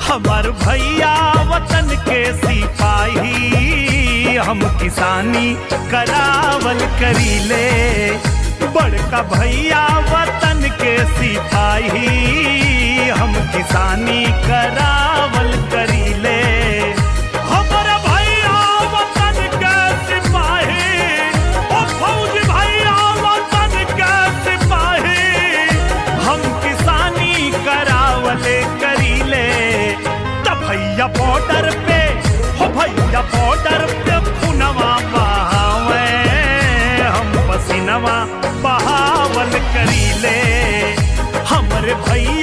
हमार भैया वतन के सिपाही, हम किसानी करावल करीले। बड़का भैया वतन के सिपाही, हम किसानी करावल करीले। हमारा भैया वतन के सिपाही, ओ फौज भैया वतन के सिपाही, हम किसानी करावल करीले। भैया बॉर्डर पे, हो भैया बॉर्डर पे पुनवा बहावे, हम पसीनवा बहावल करीले। हमरे भैया